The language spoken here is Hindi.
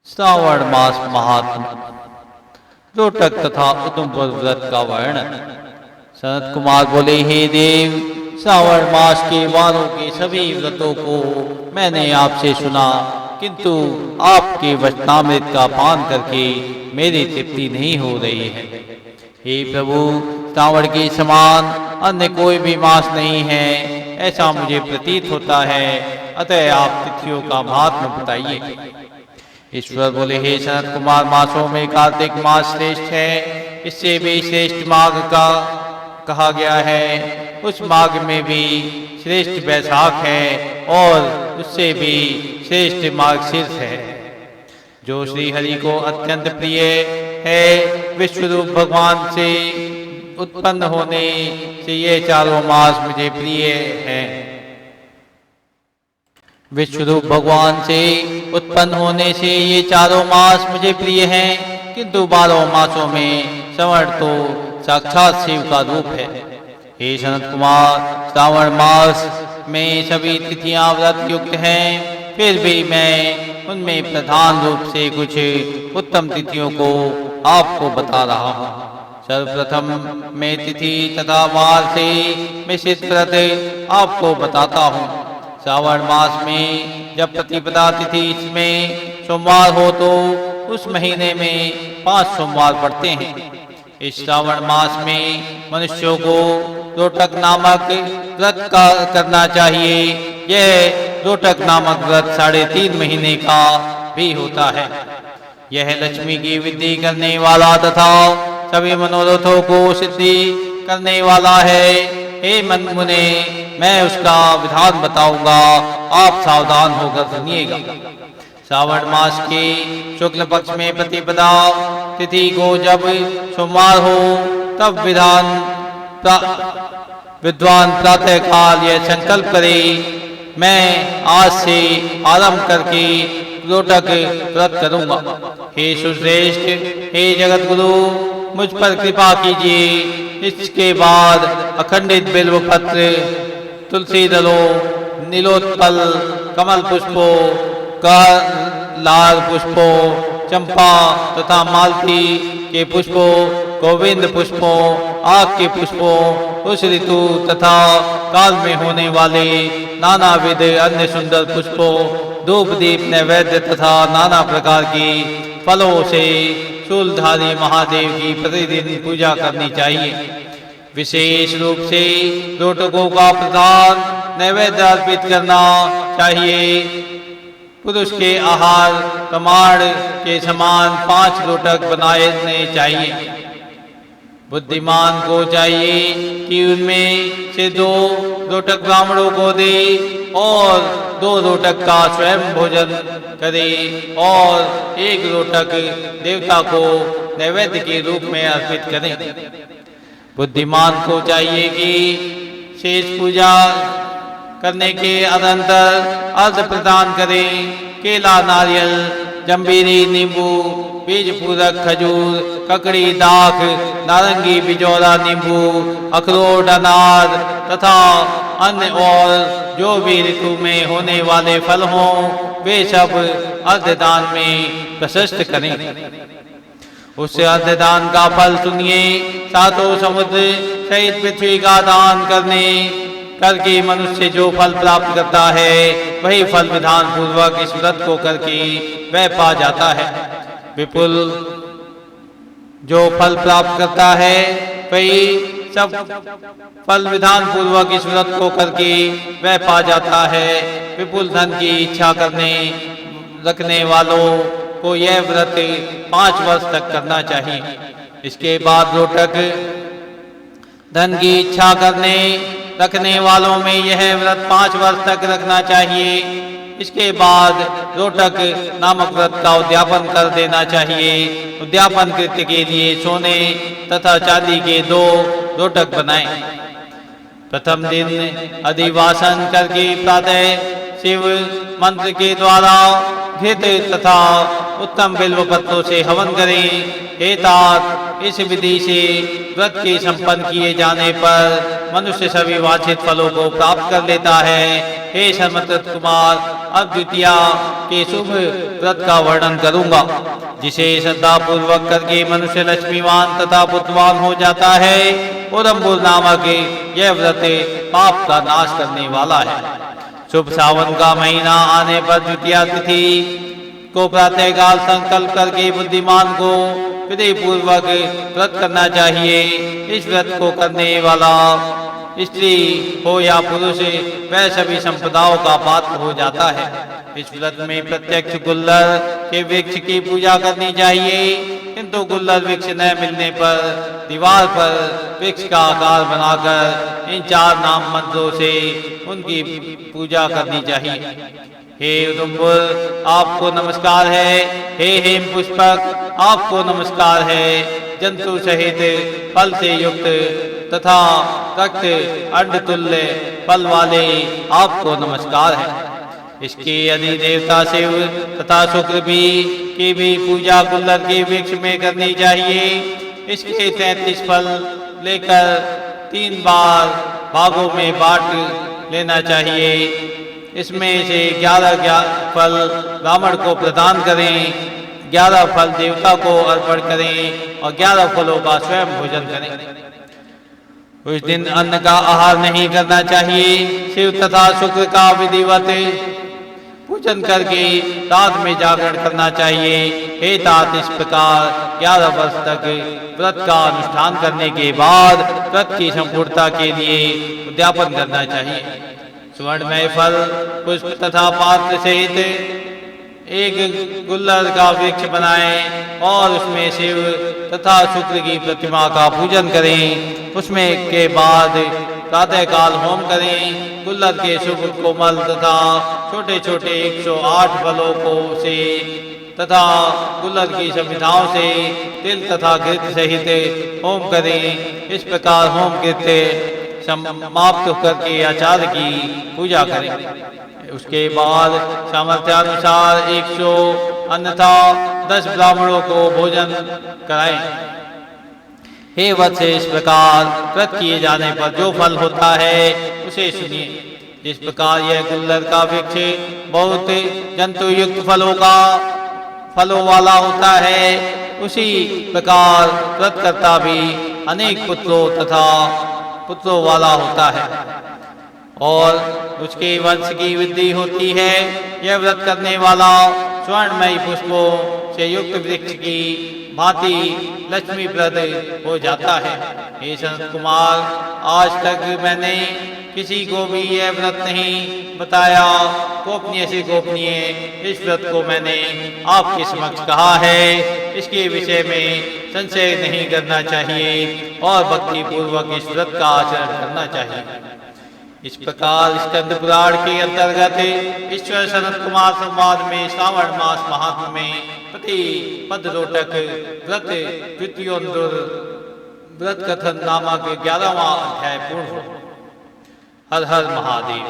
श्रावण मास महात्म रोटक तथा उदुमपुर व्रत का वर्णन। सनत कुमार बोले, हे देव, श्रावण मास के वारों के सभी व्रतों को मैंने आपसे सुना, किंतु आपके वचनामृत का पान करके मेरी तृप्ति नहीं हो रही है। हे प्रभु, श्रावण के समान अन्य कोई भी मास नहीं है, ऐसा मुझे प्रतीत होता है, अतः आप तिथियों का महात्म बताइए। ईश्वर बोले, हे सनत कुमार, मासों में कार्तिक मास श्रेष्ठ है, इससे भी श्रेष्ठ माघ का कहा गया है। उस माघ में भी श्रेष्ठ बैसाख है और उससे भी श्रेष्ठ मार्गशीर्ष है। जो श्री हरि को अत्यंत प्रिय है, विश्वरूप भगवान से उत्पन्न होने से ये चारों मास मुझे प्रिय हैं। विश्वरूप भगवान से उत्पन्न होने से ये चारों मास मुझे प्रिय हैं, किंतु 12 मासों में श्रावण तो साक्षात शिव का रूप है। हे सनत कुमार, श्रावण मास में सभी तिथियां व्रत युक्त हैं, फिर भी मैं उनमें प्रधान रूप से कुछ उत्तम तिथियों को आपको बता रहा हूँ। सर्वप्रथम मैं तिथि तथा वार से मिश्रित व्रत आपको बताता हूँ। श्रावण मास में जब प्रतिपदा तिथि में सोमवार हो तो उस महीने में 5 सोमवार पड़ते हैं। इस श्रावण मास में मनुष्यों को रोटक नामक व्रत का करना चाहिए। यह रोटक नामक व्रत 3.5 महीने का भी होता है। यह लक्ष्मी की वृद्धि करने वाला तथा सभी मनोरथों को सिद्धि करने वाला है। हे मुने, मैं उसका विधान बताऊंगा, आप सावधान होकर सुनिएगा। श्रावण मास के शुक्ल पक्ष में प्रतिपदा तिथि को जब सोमवार हो, तब विद्वान प्रातः काल यह संकल्प करे, मैं आज से आरंभ करके रोटक व्रत करूंगा। हे सुश्रेष्ठ, हे जगत गुरु, मुझ पर कृपा कीजिए। इसके बाद अखंडित बिल्व पत्र, तुलसी दलों, नीलोत्पल, कमल पुष्पों, लाल पुष्पों, चंपा तथा मालती के पुष्पों, गोविंद पुष्पों, आग के पुष्पों, उस ऋतु तथा काल में होने वाले नानाविध अन्य सुंदर पुष्पों, धूप दीप नैवेद्य तथा नाना प्रकार की फलों से शूलधारी महादेव की प्रतिदिन पूजा करनी चाहिए। विशेष रूप से रोटकों का प्रधान नैवेद्य अर्पित करना चाहिए। पुरुष के आहार प्रमाण के समान 5 रोटक बनाने चाहिए। बुद्धिमान को चाहिए कि उनमें से 2 रोटक ब्राह्मणों को दे और 2 रोटक का स्वयं भोजन करे और 1 रोटक देवता को नैवेद्य के रूप में अर्पित करें। बुद्धिमान को चाहिए कि शेष पूजा करने के अनंतर अर्घ प्रदान करें। केला, नारियल, जंबीरी, नींबू, बीज पूरक खजूर, ककड़ी, दाख, नारंगी, बिजौरा, नींबू, अखरोट, अनार तथा अन्य और जो भी ऋतु में होने वाले फल हों, वे सब अर्धदान में प्रशस्त करें। उस अर्धदान का फल सुनिए। 7 समुद्र सहित पृथ्वी का दान करके मनुष्य जो फल प्राप्त करता है, वही फल विधान पूर्वक इस व्रत को करके वह पा जाता है। विपुल जो फल प्राप्त करता है, वही सब फल विधान पूर्वक इस व्रत को करके वह पा जाता है। विपुल धन की इच्छा रखने वालों को यह व्रत 5 वर्ष तक करना चाहिए। इसके बाद रोटक धन की इच्छा रखने वालों में यह व्रत 5 वर्ष तक रखना चाहिए। इसके बाद रोटक नामक व्रत का उद्यापन कर देना चाहिए। उद्यापन कृत्य के लिए सोने तथा चांदी के 2 रोटक बनाएं। प्रथम दिन अधिवासन करके प्रातः शिव मंत्र के द्वारा घृत तथा उत्तम बिल्व पत्रों से हवन करें। हे तात, इस विधि से व्रत के संपन्न किए जाने पर मनुष्य सभी वांछित फलों को प्राप्त कर लेता है। हे सनत कुमार, अब द्वितीया के शुभ व्रत का वर्णन करूंगा, जिसे श्रद्धा पूर्वक करके मनुष्य लक्ष्मीवान तथा पुत्रवान हो जाता है। उदम्बुर नामक यह व्रत पाप का नाश करने वाला है। शुभ सावन का महीना आने पर द्वितीया तिथि को प्रातःकाल संकल्प करके बुद्धिमान को विधि पूर्वक व्रत करना चाहिए। इस व्रत को करने वाला स्त्री हो या पुरुष वह सभी संपदाओं का पात्र हो जाता है। इस व्रत में प्रत्यक्ष गुल्लर के वृक्ष की पूजा करनी चाहिए, किंतु गुल्लर वृक्ष न मिलने पर दीवार पर वृक्ष का आकार बनाकर इन 4 नाम मंत्रों से उनकी पूजा करनी चाहिए। हे उदुम्बुर, आपको नमस्कार है। हे हेम पुष्पक, आपको नमस्कार है। जंतु सहित फल से युक्त तथा रक्त अंड तुल्य फल वाले आपको नमस्कार है। इसके अधिदेवता शिव तथा शुक्र की भी पूजा गुल्लर के वृक्ष में करनी चाहिए। इसके 33 फल लेकर 3 बार भागों में बांट लेना चाहिए। इसमें से 11 फल ब्राह्मण को प्रदान करें, 11 फल देवता को अर्पण करें और 11 फलों का स्वयं भोजन करें। उस दिन अन्न का आहार नहीं करना चाहिए। शिव तथा शुक्र का विधिवत पूजन करके रात में जागरण करना चाहिए। हे तात, इस प्रकार 11 वर्ष तक व्रत का अनुष्ठान करने के बाद व्रत की संपूर्णता के लिए उद्यापन करना चाहिए। स्वर्णमय फल, पुष्प तथा पात्र सहित एक गुल्लर का वृक्ष बनाएं और उसमें शिव तथा शुक्र की प्रतिमा का पूजन करें। उसमें के बाद प्रातःकाल होम करें। गुल्लर के शुभ कोमल तथा छोटे छोटे 108 फलों को से तथा गुल्लर की संविधाओं से तिल तथा घृत सहित होम करें। इस प्रकार होम कृत्य समाप्त करके आचार्य की पूजा करें। उसके बाद सामर्थ्यानुसार 100 अन्यथा 10 ब्राह्मणों को भोजन कराएं। हे वत्स, इस प्रकार व्रत किए जाने पर जो फल होता है उसे सुनिए। जिस प्रकार यह गुल्लर का वृक्ष बहुत जंतु युक्त फलों वाला होता है, उसी प्रकार व्रत करता भी अनेक पुत्रों वाला होता है और उसके वंश की वृद्धि होती है। यह व्रत करने वाला स्वर्णमयी पुष्पों से युक्त वृक्ष की भांति लक्ष्मीप्रद हो जाता है। हे सनत कुमार, आज तक मैंने किसी को भी यह व्रत नहीं बताया। गोपनीय से गोपनीय इस व्रत को मैंने आपके समक्ष कहा है। इसके विषय में संशय नहीं करना चाहिए और भक्ति पूर्वक इस व्रत का आचरण करना चाहिए। इस प्रकार स्कंद पुराण के अंतर्गत ईश्वर सनत कुमार संवाद में श्रावण मास महात्म्य में प्रति पदरोटक व्रत द्वितीयोन्दुर व्रत कथन नामक 11वां अध्याय पूर्ण हो। हर हर महादेव।